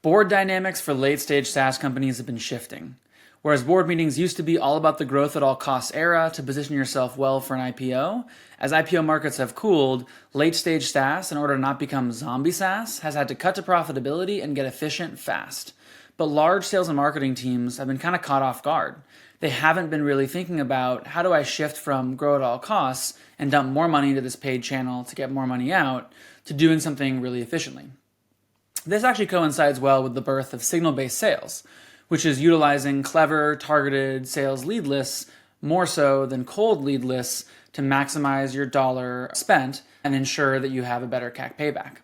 Board dynamics for late-stage SaaS companies have been shifting. Whereas board meetings used to be all about the growth at all costs era to position yourself well for an IPO, as IPO markets have cooled, late-stage SaaS, in order to not become zombie SaaS, has had to cut to profitability and get efficient fast. But large sales and marketing teams have been kind of caught off guard. They haven't been really thinking about how do I shift from grow at all costs and dump more money into this paid channel to get more money out to doing something really efficiently. This actually coincides well with the birth of signal-based sales, which is utilizing clever, targeted sales lead lists more so than cold lead lists to maximize your dollar spent and ensure that you have a better CAC payback.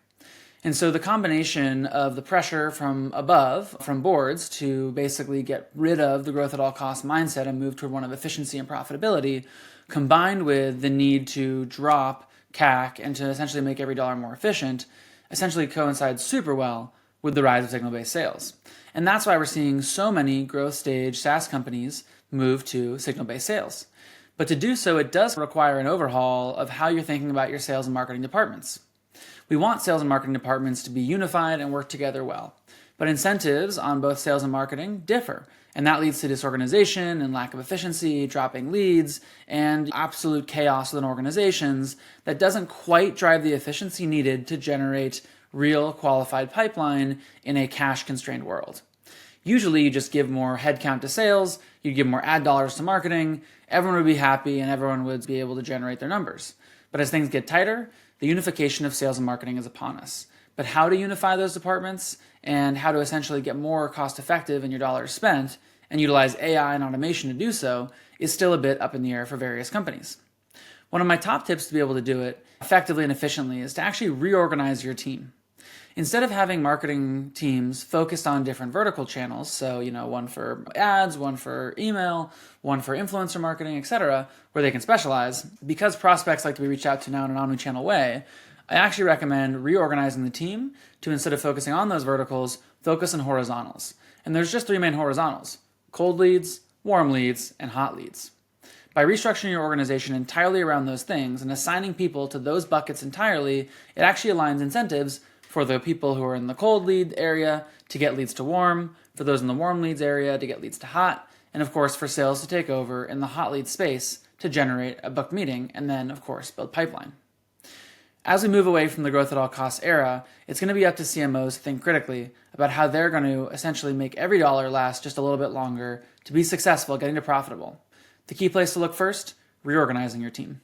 And so the combination of the pressure from above, from boards, to basically get rid of the growth at all costs mindset and move toward one of efficiency and profitability, combined with the need to drop CAC and to essentially make every dollar more efficient, essentially coincides super well with the rise of signal-based sales. And that's why we're seeing so many growth stage SaaS companies move to signal-based sales. But to do so, it does require an overhaul of how you're thinking about your sales and marketing departments. We want sales and marketing departments to be unified and work together well. But incentives on both sales and marketing differ, and that leads to disorganization and lack of efficiency, dropping leads, and absolute chaos within organizations that doesn't quite drive the efficiency needed to generate real qualified pipeline in a cash-constrained world. Usually you just give more headcount to sales, you give more ad dollars to marketing, everyone would be happy and everyone would be able to generate their numbers. But as things get tighter, the unification of sales and marketing is upon us. But how to unify those departments and how to essentially get more cost effective in your dollars spent and utilize AI and automation to do so is still a bit up in the air for various companies. One of my top tips to be able to do it effectively and efficiently is to actually reorganize your team. Instead of having marketing teams focused on different vertical channels, so one for ads, one for email, one for influencer marketing, etc., where they can specialize, because prospects like to be reached out to now in an omni-channel way, I actually recommend reorganizing the team to, instead of focusing on those verticals, focus on horizontals. And there's just three main horizontals: cold leads, warm leads, and hot leads. By restructuring your organization entirely around those things and assigning people to those buckets entirely, it actually aligns incentives for the people who are in the cold lead area to get leads to warm, for those in the warm leads area to get leads to hot, and of course for sales to take over in the hot lead space to generate a booked meeting and then of course build pipeline. As we move away from the growth at all costs era, it's going to be up to CMOs to think critically about how they're going to essentially make every dollar last just a little bit longer to be successful getting to profitable. The key place to look first: reorganizing your team.